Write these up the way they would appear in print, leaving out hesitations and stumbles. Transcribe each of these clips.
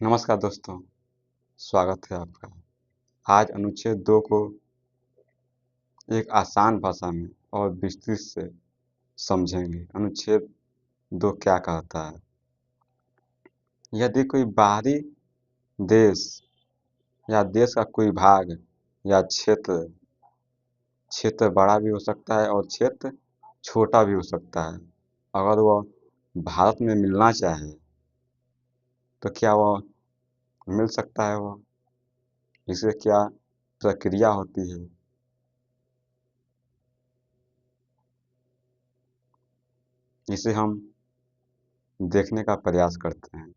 नमस्कार दोस्तों, स्वागत है आपका। आज अनुच्छेद 2 को एक आसान भाषा में और विस्तृत से समझेंगे। अनुच्छेद 2 क्या कहता है? यदि कोई बाहरी देश या देश का कोई भाग या क्षेत्र बड़ा भी हो सकता है और क्षेत्र छोटा भी हो सकता है। अगर वह भारत में मिलना चाहे तो क्या वह मिल सकता है? वह इससे क्या प्रक्रिया होती है? इसे हम देखने का प्रयास करते हैं।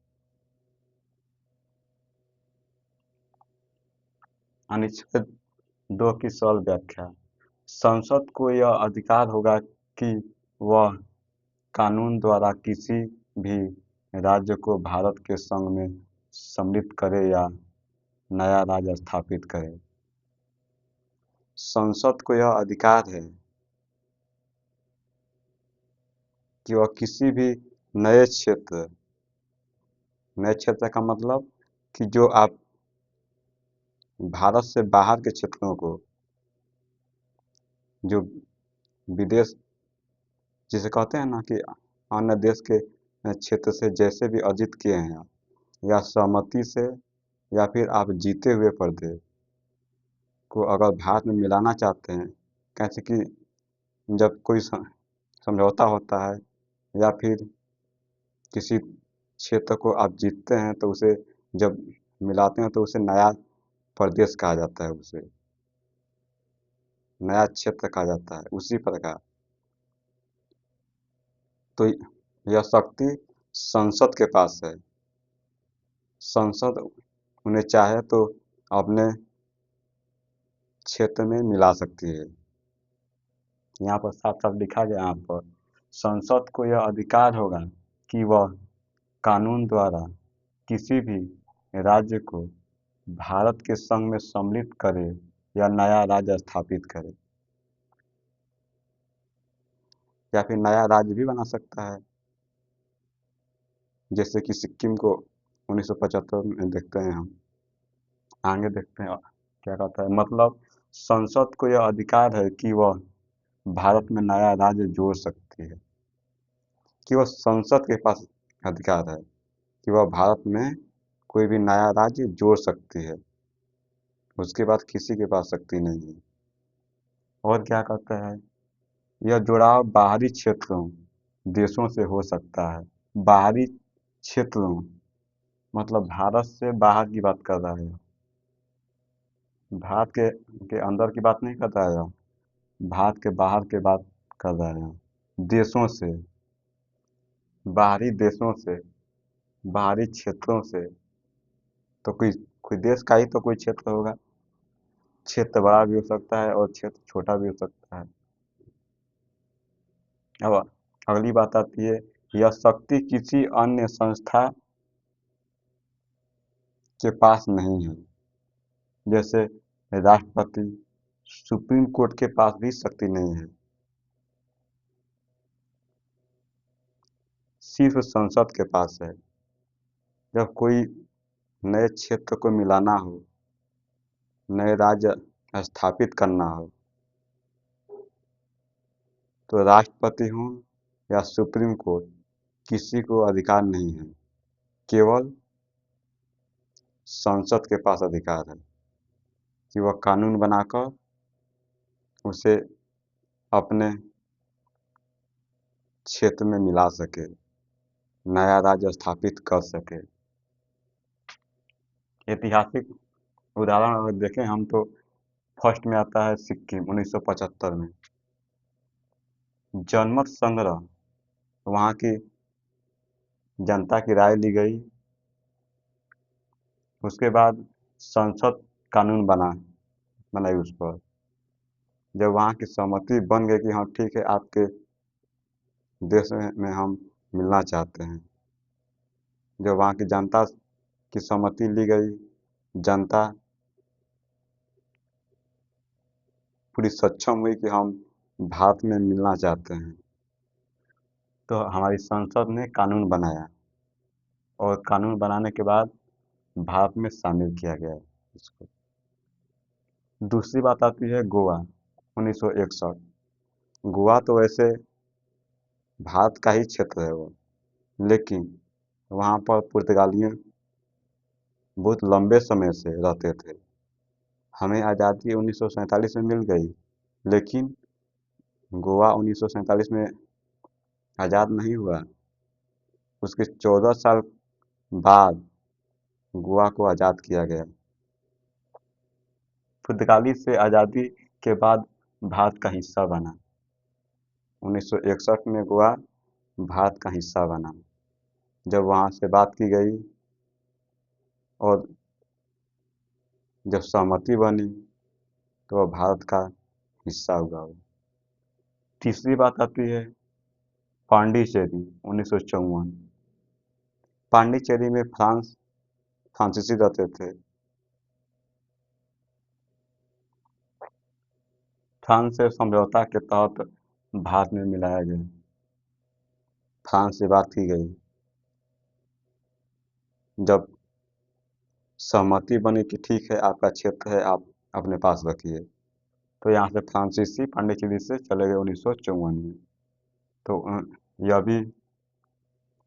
अनुच्छेद 2 की सरल व्याख्या। संसद को यह अधिकार होगा कि वह कानून द्वारा किसी भी राज्य को भारत के संघ में सम्मिलित करे या नया राज्य स्थापित करे। संसद को यह अधिकार है कि वह किसी भी नए क्षेत्र का मतलब कि जो आप भारत से बाहर के क्षेत्रों को, जो विदेश जिसे कहते हैं ना कि अन्य देश के क्षेत्र से जैसे भी अर्जित किए हैं या सहमति से या फिर आप जीते हुए प्रदेश को अगर भारत में मिलाना चाहते हैं, कैसे कि जब कोई समझौता होता है या फिर किसी क्षेत्र को आप जीतते हैं तो उसे जब मिलाते हैं तो उसे नया प्रदेश कहा जाता है, उसे नया क्षेत्र कहा जाता है। उसी प्रकार तो यह शक्ति संसद के पास है। संसद उन्हें चाहे तो अपने क्षेत्र में मिला सकती है। यहाँ पर साफ साफ लिखा गया, यहाँ पर संसद को यह अधिकार होगा कि वह कानून द्वारा किसी भी राज्य को भारत के संघ में सम्मिलित करे या नया राज्य स्थापित करे या फिर नया राज्य भी बना सकता है। जैसे कि सिक्किम को 1975 में देखते हैं हम। आगे देखते हैं क्या कहता है। मतलब संसद को यह अधिकार है कि वह भारत में नया राज्य जोड़ सकती है, कि वह संसद के पास अधिकार है कि वह भारत में कोई भी नया राज्य जोड़ सकती है। उसके बाद किसी के पास शक्ति नहीं है। और क्या कहता है, यह जुड़ाव बाहरी क्षेत्रों देशों से हो सकता है। बाहरी क्षेत्रों मतलब भारत से बाहर की बात कर रहा है, भारत के अंदर की बात नहीं कर रहा है, भारत के बाहर की बात कर रहा है। देशों से, बाहरी देशों से, बाहरी क्षेत्रों से, तो कोई कोई देश का ही तो कोई क्षेत्र होगा। क्षेत्र बड़ा भी हो सकता है और क्षेत्र छोटा भी हो सकता है। अब अगली बात आती है, यह शक्ति किसी अन्य संस्था के पास नहीं है। जैसे राष्ट्रपति, सुप्रीम कोर्ट के पास भी शक्ति नहीं है, सिर्फ संसद के पास है। जब कोई नए क्षेत्र को मिलाना हो, नए राज्य स्थापित करना हो, तो राष्ट्रपति हो या सुप्रीम कोर्ट, किसी को अधिकार नहीं है। केवल संसद के पास अधिकार है कि वह कानून बनाकर उसे अपने क्षेत्र में मिला सके, नया राज्य स्थापित कर सके। ऐतिहासिक उदाहरण अगर देखें हम तो फर्स्ट में आता है सिक्किम 1975 में। जनमत संग्रह, वहाँ की जनता की राय ली गई, उसके बाद संसद कानून बनाई उस पर। जब वहाँ की सहमति बन गई कि हाँ ठीक है, आपके देश में हम मिलना चाहते हैं, जब वहाँ की जनता की सहमति ली गई, जनता पूरी सक्षम हुई कि हम भारत में मिलना चाहते हैं, तो हमारी संसद ने कानून बनाया। और कानून बनाने के बाद भारत में शामिल किया गया है इसको। दूसरी बात आती है गोवा 1961। गोवा तो वैसे भारत का ही क्षेत्र है वो, लेकिन वहाँ पर पुर्तगालियों बहुत लंबे समय से रहते थे। हमें आज़ादी 1947 में मिल गई, लेकिन गोवा 1947 में आज़ाद नहीं हुआ। उसके 14 साल बाद गोवा को आज़ाद किया गया। पुर्तगाली से आज़ादी के बाद भारत का हिस्सा बना। 1961 में गोवा भारत का हिस्सा बना। जब वहाँ से बात की गई और जब सहमति बनी तो वह भारत का हिस्सा हुआ। तीसरी बात आती है पांडिचेरी 1954। पांडिचेरी में फ्रांसीसी रहते थे। फ्रांस से समझौता के तहत भारत में मिलाया गया। फ्रांस से बात की गई, जब सहमति बनी कि ठीक है आपका क्षेत्र है, आप अपने पास रखिए, तो यहाँ से फ्रांसीसी पांडिचेरी से चले गए 1954 में। तो यह भी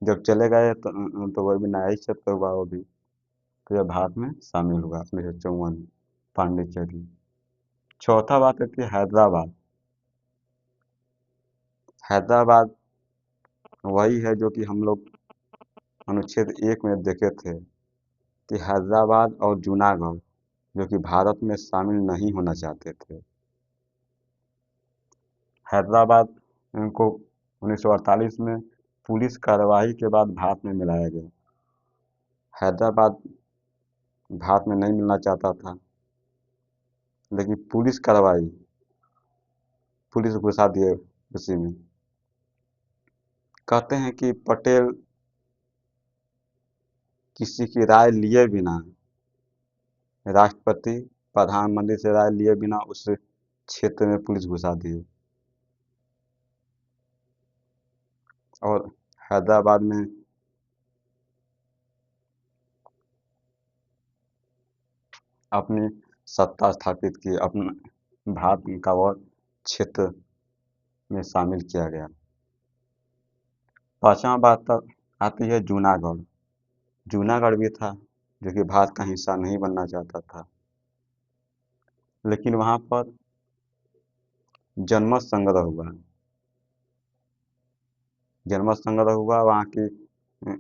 जब चले गए तो वह भी नया ही क्षेत्र हुआ वो भी, तो यह भारत में शामिल हुआ 1954 में पांडिचेरी। चौथा बात आती है हैदराबाद। हैदराबाद वही है जो कि हम लोग अनुच्छेद 1 में देखे थे कि हैदराबाद और जूनागढ़ जो कि भारत में शामिल नहीं होना चाहते थे। हैदराबाद को 1948 में पुलिस कार्रवाई के बाद भारत में मिलाया गया। हैदराबाद भारत में नहीं मिलना चाहता था, लेकिन पुलिस घुसा दिए उसी में। कहते हैं कि पटेल किसी की राय लिए बिना, राष्ट्रपति प्रधानमंत्री से राय लिए बिना उस क्षेत्र में पुलिस घुसा दिए और हैदराबाद में अपनी सत्ता स्थापित की, अपना भारत का वह क्षेत्र में शामिल किया गया। पांचवा बात आती है जूनागढ़। जूनागढ़ भी था जो कि भारत का हिस्सा नहीं बनना चाहता था, लेकिन वहाँ पर जनमत संग्रह हुआ। जनमत संग्रह हुआ, वहाँ की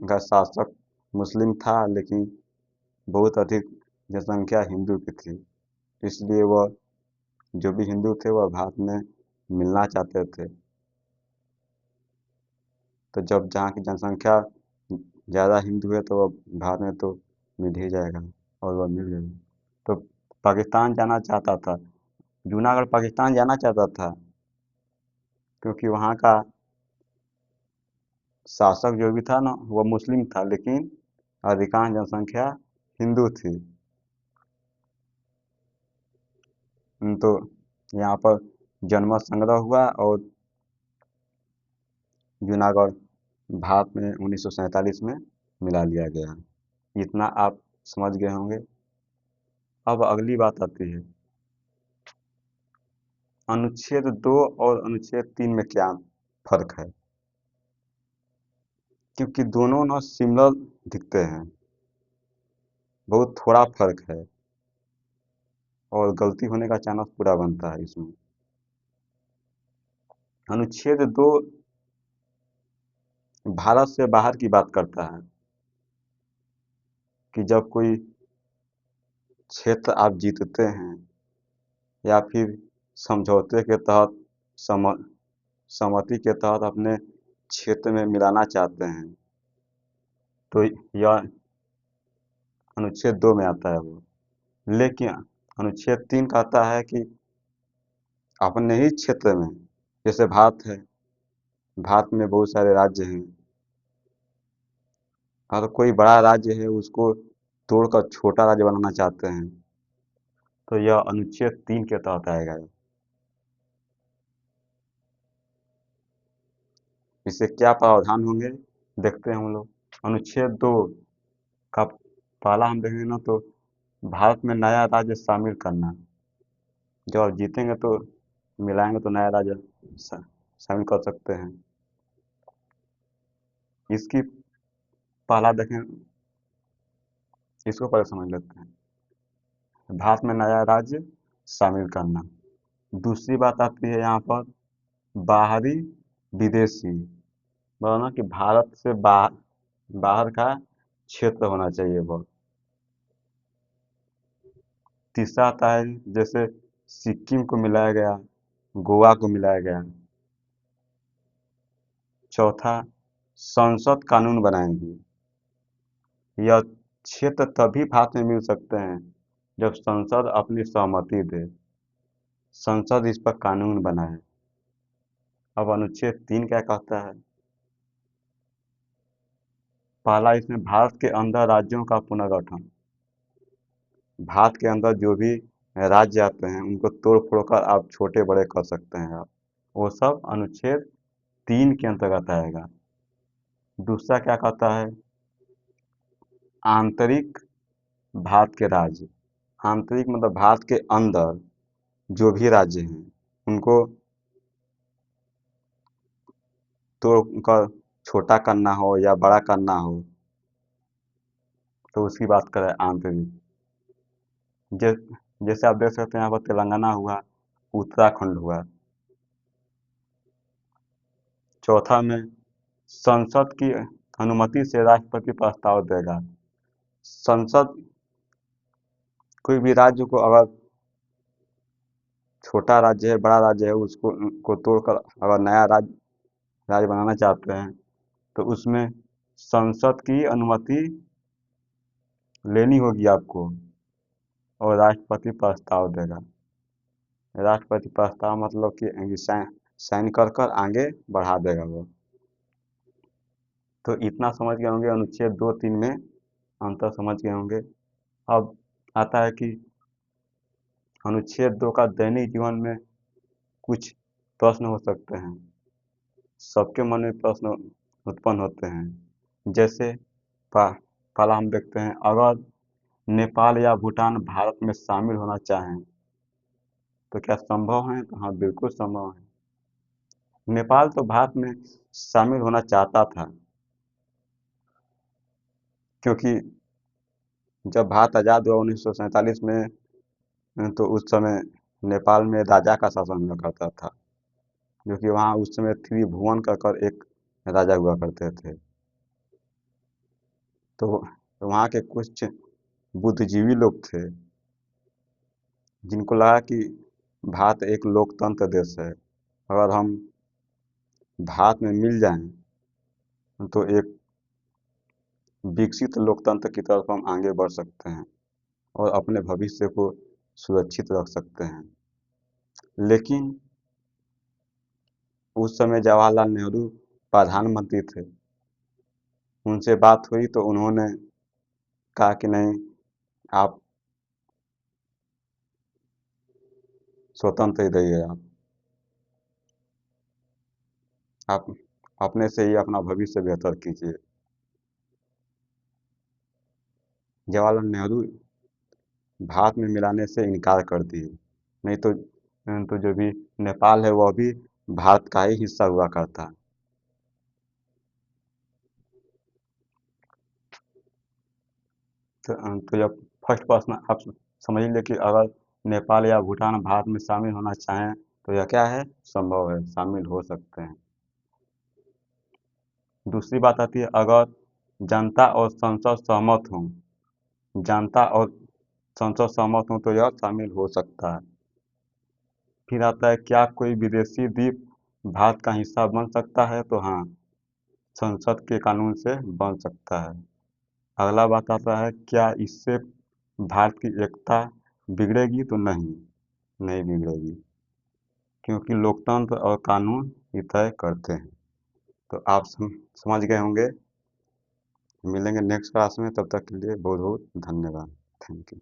का शासक मुस्लिम था, लेकिन बहुत अधिक जनसंख्या हिंदू की थी, इसलिए वह जो भी हिंदू थे वह भारत में मिलना चाहते थे। तो जब जहाँ की जनसंख्या ज़्यादा हिंदू है तो वह भारत में तो मिल ही जाएगा, और वह मिल गई। तो पाकिस्तान जाना चाहता था, जूनागढ़ पाकिस्तान जाना चाहता था, क्योंकि वहाँ का शासक जो भी था ना वह मुस्लिम था, लेकिन अधिकांश जनसंख्या हिंदू थी। तो यहाँ पर जनमत संग्रह हुआ और जूनागढ़ भारत में 1947 में मिला लिया गया। इतना आप समझ गए होंगे। अब अगली बात आती है अनुच्छेद 2 और अनुच्छेद 3 में क्या फर्क है, क्योंकि दोनों ना सिमिलर दिखते हैं, बहुत थोड़ा फर्क है और गलती होने का चांस पूरा बनता है इसमें। अनुच्छेद 2 भारत से बाहर की बात करता है कि जब कोई क्षेत्र आप जीतते हैं या फिर समझौते के तहत सम सहमति के तहत अपने क्षेत्र में मिलाना चाहते हैं, तो यह अनुच्छेद 2 में आता है वो। लेकिन अनुच्छेद 3 कहता है कि अपने ही क्षेत्र में, जैसे भारत है, भारत में बहुत सारे राज्य हैं, अगर कोई बड़ा राज्य है उसको तोड़कर छोटा राज्य बनाना चाहते हैं, तो यह अनुच्छेद 3 के तहत आएगा। इससे क्या प्रावधान होंगे देखते हैं हम लोग। अनुच्छेद 2 का पहला हम देखेंगे ना तो भारत में नया राज्य शामिल करना। जब आप जीतेंगे तो मिलाएंगे तो नया राज्य शामिल कर सकते हैं। इसकी पहला देखें, इसको पहले समझ लेते हैं। भारत में नया राज्य शामिल करना। दूसरी बात आती है यहाँ पर बाहरी विदेशी, मतलब ना कि भारत से बाहर का क्षेत्र होना चाहिए वो। तीसरा आता है जैसे सिक्किम को मिलाया गया, गोवा को मिलाया गया। चौथा, संसद कानून बनाएंगी। यह क्षेत्र तभी भारत में मिल सकते हैं जब संसद अपनी सहमति दे, संसद इस पर कानून बनाए। अब अनुच्छेद 3 क्या कहता है? पहला, इसमें भारत के अंदर राज्यों का पुनर्गठन। भारत के अंदर जो भी राज्य आते हैं उनको तोड़ फोड़ कर आप छोटे बड़े कर सकते हैं आप, वो सब अनुच्छेद 3 के अंतर्गत आएगा। दूसरा क्या कहता है? आंतरिक भारत के राज्य। आंतरिक मतलब भारत के अंदर जो भी राज्य हैं उनको तोड़कर छोटा करना हो या बड़ा करना हो तो उसकी बात करें आंतरिक। जैसे आप देख सकते हैं यहाँ पर तेलंगाना हुआ, उत्तराखंड हुआ। चौथा में संसद की अनुमति से राष्ट्रपति प्रस्ताव देगा। संसद कोई भी राज्य को अगर छोटा राज्य है बड़ा राज्य है उसको को तोड़कर अगर नया राज्य बनाना चाहते हैं तो उसमें संसद की अनुमति लेनी होगी आपको और राष्ट्रपति प्रस्ताव देगा। राष्ट्रपति प्रस्ताव मतलब कि साइन कर कर आगे बढ़ा देगा वो। तो इतना समझ गए होंगे, अनुच्छेद 2-3 में अंतर समझ गए होंगे। अब आता है कि अनुच्छेद 2 का दैनिक जीवन में कुछ प्रश्न हो सकते हैं, सबके मन में प्रश्न उत्पन्न होते हैं। जैसे पहला हम देखते हैं, अगर नेपाल या भूटान भारत में शामिल होना चाहें तो क्या संभव है? तो हाँ, बिल्कुल संभव है। नेपाल तो भारत में शामिल होना चाहता था, क्योंकि जब भारत आज़ाद हुआ 1947 में तो उस समय नेपाल में राजा का शासन हुआ करता था, जो कि वहाँ उस समय त्रिभुवन कहकर एक राजा हुआ करते थे। तो वहाँ के कुछ बुद्धिजीवी लोग थे जिनको लगा कि भारत एक लोकतंत्र देश है, अगर हम भारत में मिल जाएं तो एक विकसित लोकतंत्र की तरफ हम आगे बढ़ सकते हैं और अपने भविष्य को सुरक्षित रख सकते हैं। लेकिन उस समय जवाहरलाल नेहरू प्रधानमंत्री थे, उनसे बात हुई तो उन्होंने कहा कि नहीं, आप स्वतंत्र ही रहिए, आप अपने से ही अपना भविष्य बेहतर कीजिए। जवाहरलाल नेहरू भारत में मिलाने से इनकार कर दिए, नहीं तो जो भी नेपाल है वह भी भारत का ही हिस्सा हुआ करता। तो जब फर्स्ट प्रश्न आप समझ लीजिए कि अगर नेपाल या भूटान भारत में शामिल होना चाहें तो यह क्या है? संभव है, शामिल हो सकते हैं। दूसरी बात आती है, अगर जनता और संसद सहमत हों, जनता और संसद सहमत हों तो यह शामिल हो सकता है। फिर आता है, क्या कोई विदेशी द्वीप भारत का हिस्सा बन सकता है? तो हाँ, संसद के कानून से बन सकता है। अगला बात आता है, क्या इससे भारत की एकता बिगड़ेगी? तो नहीं, नहीं बिगड़ेगी, क्योंकि लोकतंत्र और कानून ही तय करते हैं। तो आप समझ गए होंगे। मिलेंगे नेक्स्ट क्लास में, तब तक के लिए बहुत बहुत धन्यवाद। Thank you.